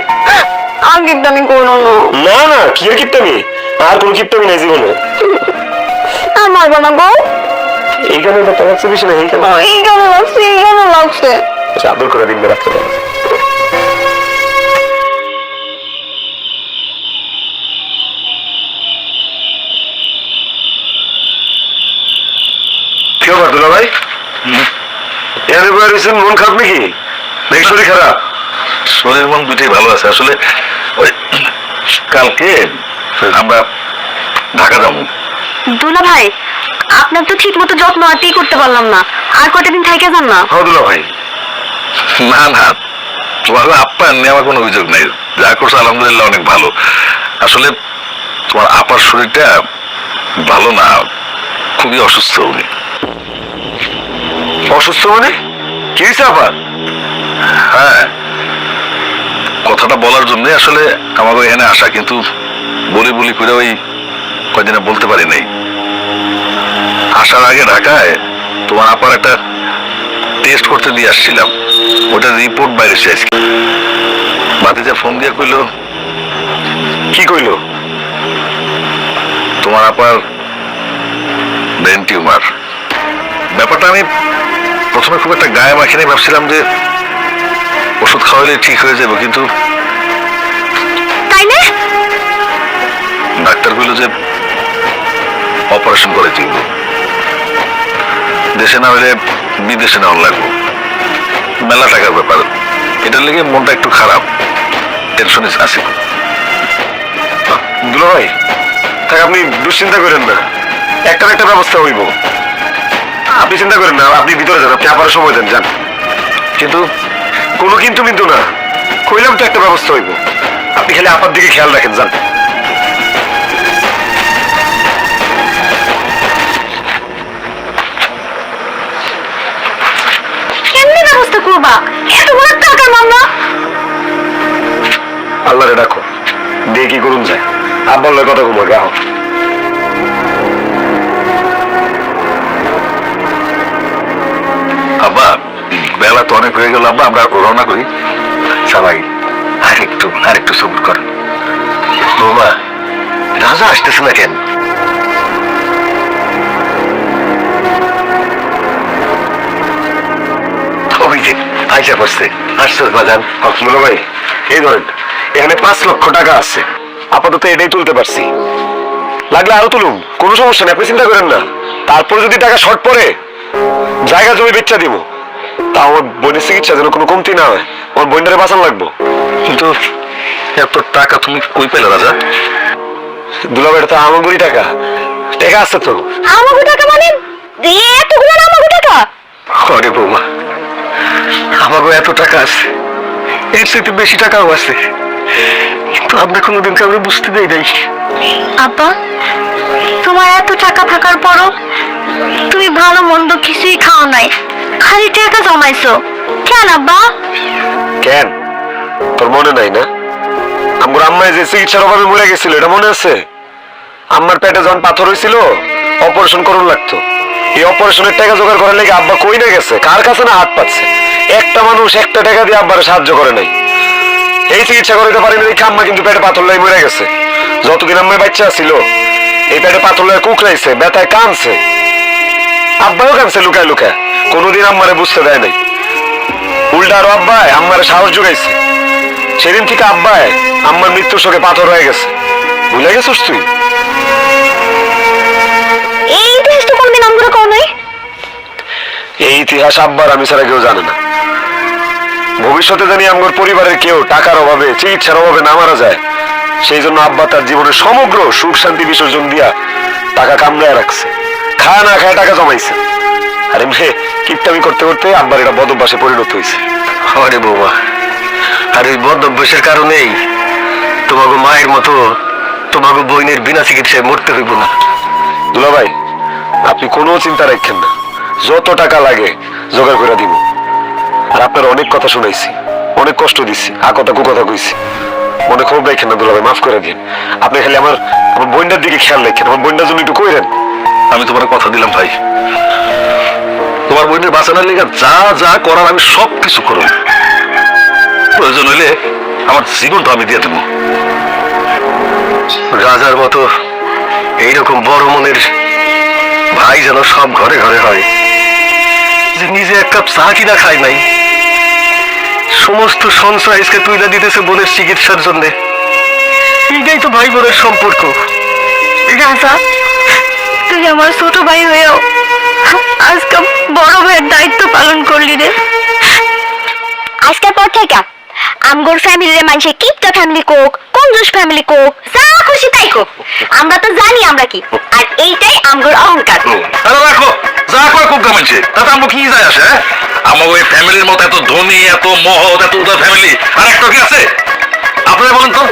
Speaker 3: আর কিপটামি করো না।
Speaker 2: না না, কি আর কিপটামি? আর কোন কিপটামি নাই জীবনে।
Speaker 3: আর মারবা না গো।
Speaker 2: এইখানে ব্যথা লাগছে বেশি না, এইখানে
Speaker 3: এইখানে লাগছে, এইখানে লাগছে।
Speaker 2: আচ্ছা, আদর করে দিন রাখতে পারো। কি ব্যাপার দুলা ভাই? এখানে বয়ে রয়েছেন, মন খারাপ নাকি? নাকি শরীর খারাপ?
Speaker 5: শরীর মন দুটোই ভালো আছে। আসলে ওই কালকে আমরা ঢাকা যাবো।
Speaker 3: দুলা ভাই, আপনার তো ঠিক মতো যত্ন আরই করতে পারলাম না, আর কয়টা দিন থাইকা যান না।
Speaker 2: হ্যাঁ দুলা ভাই,
Speaker 5: না না, তোমার আপ্যায়ন নিয়ে আমার কোনো অভিযোগ নেই, যা করছো আলহামদুলিল্লাহ অনেক ভালো। আসলে তোমার আপার শরীরটা ভালো না, খুবই অসুস্থ উনি।
Speaker 2: অসুস্থ মানে? কি হয়েছে আবার?
Speaker 5: হ্যাঁ, কথাটা বলার জন্য আসলে আমাকে এখানে আসা, কিন্তু বলি বলি করে ওই কয়দিনে বলতে পারি নাই। আসার আগে ঢাকায় তোমার আপার একটা টেস্ট করতে দিয়ে আসছিলাম, ওটার রিপোর্ট বাইরে এসেছে। ভাতিজা ফোন দিয়ে কইলো।
Speaker 2: কি কইলো?
Speaker 5: তোমার আপার ব্রেন টিউমার। ব্যাপারটা আমি প্রথমে খুব একটা গায়ে মাখিনি, ভাবছিলাম যে ওষুধ খাওয়ালে ঠিক হয়ে যাবে, কিন্তু
Speaker 3: তাই না?
Speaker 5: ডাক্তার বলল যে অপারেশন করে দিব, দেশে না হলে বিদেশে নেওয়ার লাগবে, মেলা টাকার ব্যাপার। এটার লেগে মনটা একটু খারাপ, টেনশনে আছে।
Speaker 2: দুলা ভাই তাই আপনি দুশ্চিন্তা করেন না, একটা না একটা ব্যবস্থা হইব। আপনি চিন্তা করেন না, আপনি ভিতরে যান, আপনি আবার সময় দেন, যান। কিন্তু কোনো কিন্তু কিন্তু না, কইলাম তো একটা ব্যবস্থা হইব। আপনি খালি আপার দিকে খেয়াল রাখেন, যান।
Speaker 3: কেমনে ব্যবস্থা করবা? এত বড় টাকার মামলা।
Speaker 2: আল্লাহরে ডাকো, দিয়ে কি করুন যায়। আব্বার লয় কথা কমো, আহ।
Speaker 5: আব্বা, বেলা তো অনেক হয়ে গেল, আব্বা আমরা রওনা করি।
Speaker 1: সবাই আর একটু সবুর কর। বৌমা, রাজা আসতেছে না কেন? ওই যে আইসা পড়ছে, আসছে বাজান।
Speaker 2: দুলা ভাই এই ধরেন, এখানে 5 লক্ষ টাকা আছে, আপাতত এটাই তুলতে পারছি। লাগলে আরো তুলুন, কোনো সমস্যা নেই, আপনি চিন্তা করেন না। তারপর যদি টাকা শর্ট পড়ে, জায়গা জমি বেচা দিব। তা আমার বোনের চিকিৎসা যেন কোনো কমতি না হয়, আমার বোনটারে বাঁচান লাগবো।
Speaker 5: কিন্তু এত টাকা তুমি কই পেলে রাজা?
Speaker 2: দুলা ভাই, এটা তো আমাগরি টাকা, টাকা আছে তো।
Speaker 3: আমাকে টাকা মানে এতগুলো না আমাকে টাকা?
Speaker 1: আরে বৌমা, আমারও এত টাকা আছে, এর সাথে বেশি টাকাও আছে, কিন্তু আমরা কোনোদিন কাউকে বুঝতে দেই নাই।
Speaker 3: আব্বা, তোমার এত টাকা থাকার পরও তুমি ভালো মন্দ কিছুই খাও নাই, খালি টাকা জমাইছো কেন আব্বা?
Speaker 2: কেন তোর মনে নাই না? আমার আম্মায় যে চিকিৎসার অভাবে মরে গেছিল, এটা মনে আছে? আম্মার পেটে যখন পাথর হয়েছিল, অপারেশন করুন লাগতো। এই অপারেশনের টাকা জোগাড় করার লেগে আব্বা কই না গেছে, কার কাছে না হাত পাচ্ছে। একটা মানুষ একটা টাকা দিয়ে আব্বারে সাহায্য করে নাই। এই চিকিৎসা করাতে পারিনি দেখে আম্মা কিন্তু পেটে পাথর লাই মরে গেছে। যতদিন আম্মায় বাচ্চা ছিল, এই পেটে পাথর লাই কুকড়াইছে, ব্যথায় কানছে। আব্বাও কানছে লুকায় লুকায়, কোনোদিন আম্মারে বুঝতে দেয় নাই। উল্টা আরো আব্বায় আম্মারে সাহস জুগাইছে। সেদিন থেকে আব্বায় আম্মার মৃত্যুর শোকে পাথর হয়ে গেছে। ভুলে গেছিস তুই?
Speaker 3: এই ইতিহাস তো কোনদিন আমরা কও নাই।
Speaker 2: এই ইতিহাস আব্বার আমি ছাড়া কেউ জানে না। ভবিষ্যতে জানি আমার পরিবারের কেউ টাকার অভাবে, চিকিৎসার অভাবে না মারা যায়, সেই জন্য আব্বা তার জীবনের সমগ্র সুখ শান্তি বিসর্জন দিয়া টাকা কামড়ায় রাখছে। খায় না খায় টাকা জমাইছে। আর এমনি কিপটামি করতে করতে আব্বার এটা বদ অভ্যাসে পরিণত হয়েছে।
Speaker 1: আরে বৌমা, আর ওই বদ অভ্যাসের কারণেই তোমাকে মায়ের মতো তোমাকে বোনের বিনা চিকিৎসায় মরতে হইব না।
Speaker 2: দুলা ভাই, আপনি কোনো চিন্তা রাখেন না, যত টাকা লাগে জোগাড় করে দিব। আর আপনার অনেক কথা শুনাইছি, অনেক কষ্ট দিচ্ছি, আ কথা কু কথা কইছি, মনে ক্ষোভ রাখেন না দুলা ভাই, মাফ করে দিন। আপনি খালি আমার বোনটার দিকে খেয়াল রাখেন, আমার বোনটার জন্য একটু কইরেন।
Speaker 5: আমি তোমার কথা দিলাম ভাই, তোমার বোনের বাঁচানোর লেগে যা যা করার আমি সব কিছু করব। প্রয়োজন হইলে আমার জীবনটা আমি দিয়ে দেবো।
Speaker 1: রাজার মতো এইরকম বড় মনের ভাই যেন সব ঘরে ঘরে হয়, যে নিজে এক কাপ চা কিনা খায় নাই, সমস্ত সঞ্চয় আজকে তুইলা দিতেছে বোনের চিকিৎসার জন্য। এটাই তো ভাই বোনের সম্পর্ক।
Speaker 3: রাজা, তুই আমার ছোট ভাই হয়েও আজকে বড় ভাইয়ের দায়িত্ব পালন করলি রে। আজকের পর থেকে আমগোর ফ্যামিলির মানুষের কিপটা ফ্যামিলি কোক, কঞ্জুস ফ্যামিলি কোক, যা খুশি তাই কোক, আমরা তো জানি আমরা কি। আর এইটাই আমগোর অহংকার।
Speaker 5: আরে রাখো, যা কয় খুব গামাইছে, তাতে আমার কি যায় আসে? আমার ওই ফ্যামিলির মতো এত ধনী, এত মহৎ, এত উদার ফ্যামিলি আর একটা কি আছে? আপনারা বলেন তো।